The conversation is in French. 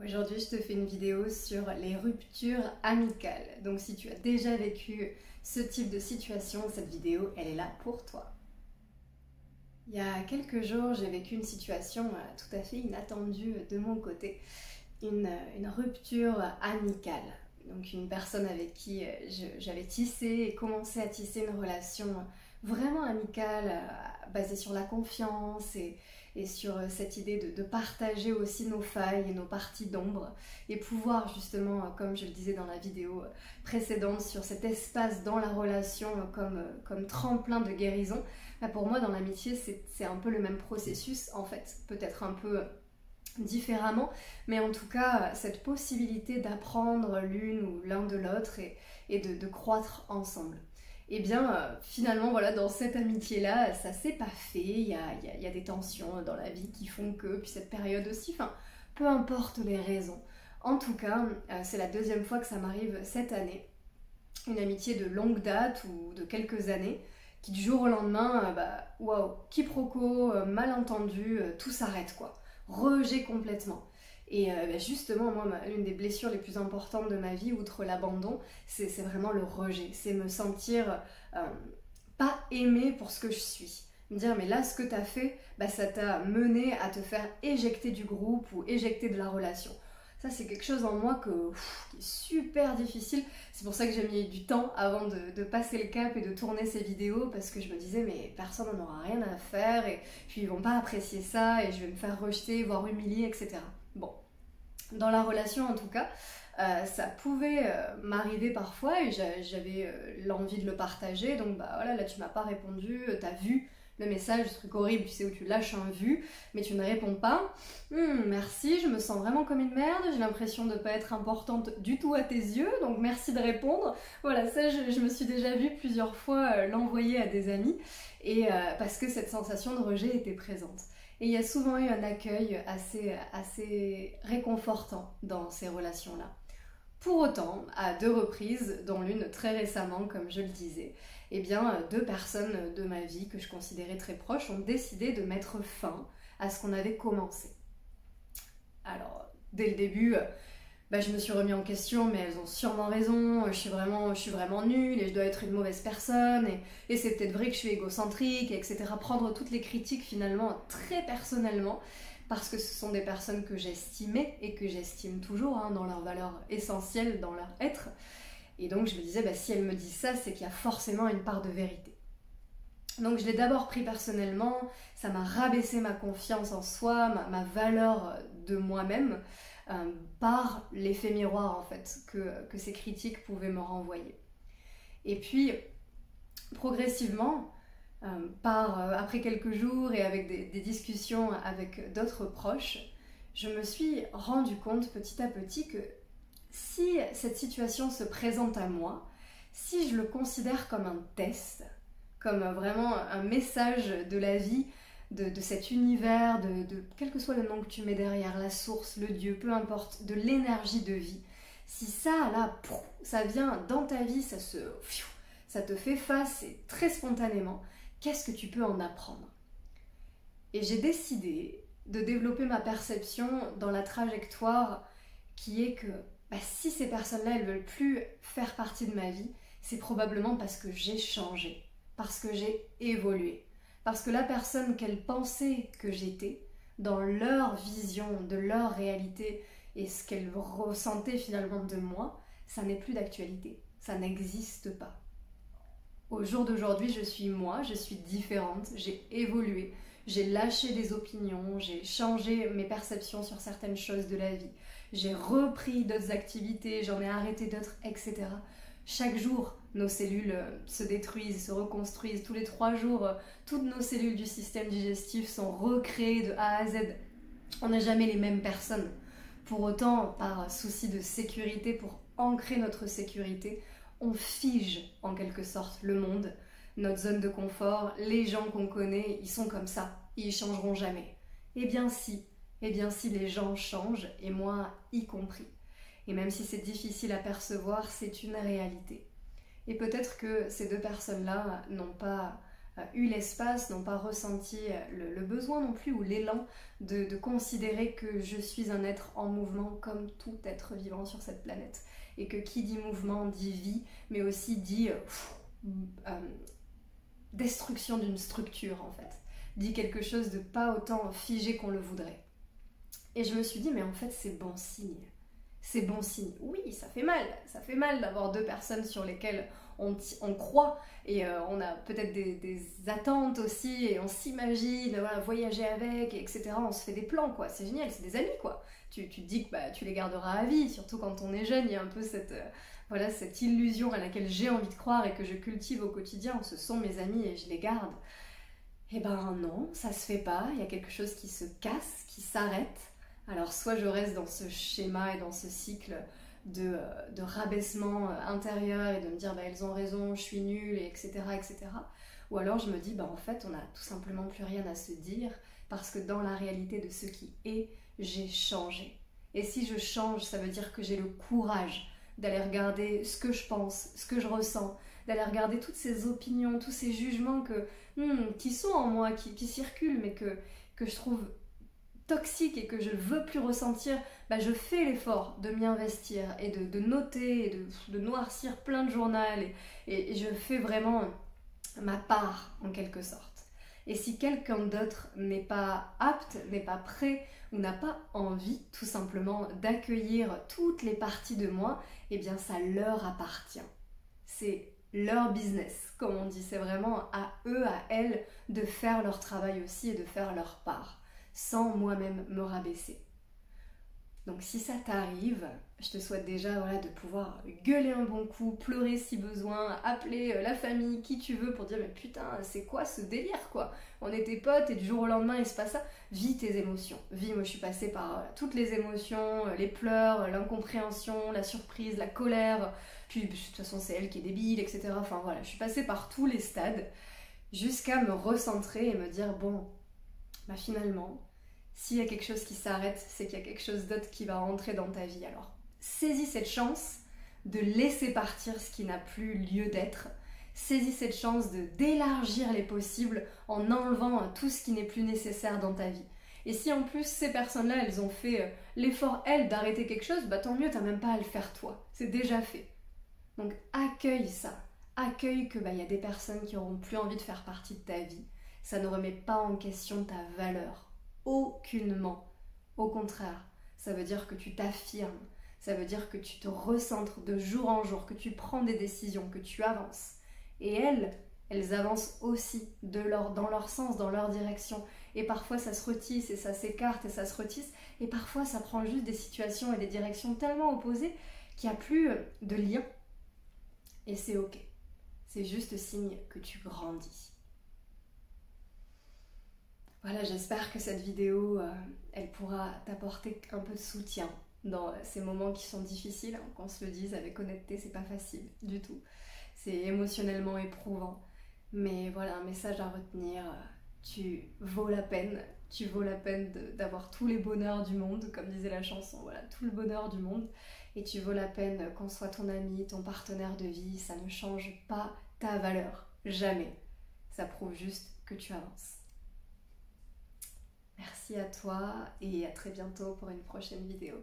Aujourd'hui, je te fais une vidéo sur les ruptures amicales. Donc si tu as déjà vécu ce type de situation, cette vidéo, elle est là pour toi. Il y a quelques jours, j'ai vécu une situation tout à fait inattendue de mon côté. Une rupture amicale. Donc une personne avec qui j'avais tissé et commencé à tisser une relation vraiment amicale, basée sur la confiance et sur cette idée de partager aussi nos failles et nos parties d'ombre et pouvoir justement, comme je le disais dans la vidéo précédente, sur cet espace dans la relation comme tremplin de guérison. Pour moi, dans l'amitié, c'est un peu le même processus en fait, peut-être un peu différemment, mais en tout cas cette possibilité d'apprendre l'une ou l'un de l'autre et de croître ensemble. Et bien finalement voilà, dans cette amitié là ça s'est pas fait, il y a des tensions dans la vie qui font que, puis cette période aussi, enfin peu importe les raisons. En tout cas c'est la deuxième fois que ça m'arrive cette année, une amitié de longue date ou de quelques années qui du jour au lendemain, waouh, quiproquo, malentendu, tout s'arrête quoi. Rejet complètement. Et justement, moi, l'une des blessures les plus importantes de ma vie, outre l'abandon, c'est vraiment le rejet. C'est me sentir pas aimée pour ce que je suis. Me dire, mais là, ce que t'as fait, ça t'a mené à te faire éjecter du groupe ou éjecter de la relation. Ça, c'est quelque chose en moi qui est super difficile. C'est pour ça que j'ai mis du temps avant de passer le cap et de tourner ces vidéos, parce que je me disais, mais personne n'en aura rien à faire, et puis ils vont pas apprécier ça, et je vais me faire rejeter, voire humilier, etc. Bon, dans la relation en tout cas, ça pouvait m'arriver parfois, et j'avais l'envie de le partager, donc voilà, là tu m'as pas répondu, t'as vu le message, ce truc horrible, tu sais, où tu lâches un vu, mais tu ne réponds pas. Merci, je me sens vraiment comme une merde, j'ai l'impression de ne pas être importante du tout à tes yeux, donc merci de répondre. Voilà, ça, je me suis déjà vue plusieurs fois l'envoyer à des amis, et parce que cette sensation de rejet était présente. Et il y a souvent eu un accueil assez réconfortant dans ces relations-là. Pour autant, à 2 reprises, dont l'une très récemment, comme je le disais, eh bien, 2 personnes de ma vie que je considérais très proches ont décidé de mettre fin à ce qu'on avait commencé. Alors, dès le début, je me suis remis en question, mais elles ont sûrement raison, je suis vraiment nulle et je dois être une mauvaise personne, et c'est peut-être vrai que je suis égocentrique, etc. Prendre toutes les critiques finalement très personnellement, parce que ce sont des personnes que j'estimais et que j'estime toujours dans leur valeur essentielle, dans leur être. Et donc je me disais, si elles me disent ça, c'est qu'il y a forcément une part de vérité. Donc je l'ai d'abord pris personnellement, ça m'a rabaissé ma confiance en soi, ma valeur de moi-même, par l'effet miroir en fait que ces critiques pouvaient me renvoyer. Et puis progressivement, après quelques jours et avec des discussions avec d'autres proches, je me suis rendu compte petit à petit que si cette situation se présente à moi, si je le considère comme un test, comme vraiment un message de la vie, de cet univers, de quel que soit le nom que tu mets derrière, la source, le Dieu, peu importe, de l'énergie de vie, si ça là, ça vient dans ta vie, ça te fait face et très spontanément, qu'est-ce que tu peux en apprendre? Et j'ai décidé de développer ma perception dans la trajectoire qui est que si ces personnes-là, elles veulent plus faire partie de ma vie, c'est probablement parce que j'ai changé, parce que j'ai évolué, parce que la personne qu'elles pensaient que j'étais, dans leur vision de leur réalité et ce qu'elles ressentaient finalement de moi, ça n'est plus d'actualité, ça n'existe pas. Au jour d'aujourd'hui, je suis moi, je suis différente, j'ai évolué, j'ai lâché des opinions, j'ai changé mes perceptions sur certaines choses de la vie, j'ai repris d'autres activités, j'en ai arrêté d'autres, etc. Chaque jour, nos cellules se détruisent, se reconstruisent. Tous les 3 jours, toutes nos cellules du système digestif sont recréées de A à Z. On n'est jamais les mêmes personnes. Pour autant, par souci de sécurité, pour ancrer notre sécurité, on fige en quelque sorte le monde, notre zone de confort, les gens qu'on connaît, ils sont comme ça, ils changeront jamais. Eh bien si les gens changent, et moi y compris. Et même si c'est difficile à percevoir, c'est une réalité. Et peut-être que ces 2 personnes-là n'ont pas eu l'espace, n'ont pas ressenti le besoin non plus ou l'élan de considérer que je suis un être en mouvement comme tout être vivant sur cette planète. Et que qui dit mouvement dit vie, mais aussi dit destruction d'une structure en fait. Dit quelque chose de pas autant figé qu'on le voudrait. Et je me suis dit, mais en fait c'est bon signe. C'est bon signe. Oui, ça fait mal d'avoir deux personnes sur lesquelles on croit et on a peut-être des attentes aussi et on s'imagine voilà, voyager avec, etc. On se fait des plans, quoi. C'est génial, c'est des amis, quoi. Tu te dis que bah, tu les garderas à vie, surtout quand on est jeune, il y a un peu cette illusion à laquelle j'ai envie de croire et que je cultive au quotidien. Ce sont mes amis et je les garde. Eh ben non, ça se fait pas. Il y a quelque chose qui se casse, qui s'arrête. Alors soit je reste dans ce schéma et dans ce cycle de rabaissement intérieur et de me dire bah, elles ont raison, je suis nulle, etc., etc. Ou alors je me dis bah en fait on n'a tout simplement plus rien à se dire parce que dans la réalité de ce qui est, j'ai changé. Et si je change, ça veut dire que j'ai le courage d'aller regarder ce que je pense, ce que je ressens, d'aller regarder toutes ces opinions, tous ces jugements qui sont en moi, qui circulent mais que je trouve toxique et que je ne veux plus ressentir, bah je fais l'effort de m'y investir et de noter et de noircir plein de journaux et je fais vraiment ma part en quelque sorte. Et si quelqu'un d'autre n'est pas apte, n'est pas prêt ou n'a pas envie tout simplement d'accueillir toutes les parties de moi, eh bien ça leur appartient. C'est leur business, comme on dit, c'est vraiment à eux, à elles de faire leur travail aussi et de faire leur part, sans moi-même me rabaisser. Donc si ça t'arrive, je te souhaite déjà voilà, de pouvoir gueuler un bon coup, pleurer si besoin, appeler la famille, qui tu veux pour dire mais putain c'est quoi ce délire quoi. On était potes et du jour au lendemain il se passe ça. Vis tes émotions. Vis, moi je suis passée par toutes les émotions, les pleurs, l'incompréhension, la surprise, la colère, puis de toute façon c'est elle qui est débile, etc. Enfin voilà, je suis passée par tous les stades jusqu'à me recentrer et me dire bon, bah finalement, s'il y a quelque chose qui s'arrête, c'est qu'il y a quelque chose d'autre qui va rentrer dans ta vie. Alors, saisis cette chance de laisser partir ce qui n'a plus lieu d'être. Saisis cette chance d'élargir les possibles en enlevant tout ce qui n'est plus nécessaire dans ta vie. Et si en plus ces personnes-là, elles ont fait l'effort, elles, d'arrêter quelque chose, bah tant mieux, t'as même pas à le faire toi. C'est déjà fait. Donc accueille ça. Accueille que bah, y a des personnes qui n'auront plus envie de faire partie de ta vie. Ça ne remet pas en question ta valeur. Aucunement. Au contraire, ça veut dire que tu t'affirmes, ça veut dire que tu te recentres de jour en jour, que tu prends des décisions, que tu avances. Et elles avancent aussi dans leur sens, dans leur direction. Et parfois ça se retisse et ça s'écarte et ça se retisse. Et parfois ça prend juste des situations et des directions tellement opposées qu'il n'y a plus de lien. Et c'est ok. C'est juste signe que tu grandis. Voilà, j'espère que cette vidéo, elle pourra t'apporter un peu de soutien dans ces moments qui sont difficiles, hein, qu'on se le dise avec honnêteté, c'est pas facile du tout. C'est émotionnellement éprouvant. Mais voilà, un message à retenir, tu vaux la peine d'avoir tous les bonheurs du monde, comme disait la chanson, voilà, tout le bonheur du monde. Et tu vaux la peine qu'on soit ton ami, ton partenaire de vie, ça ne change pas ta valeur, jamais. Ça prouve juste que tu avances. Merci à toi et à très bientôt pour une prochaine vidéo.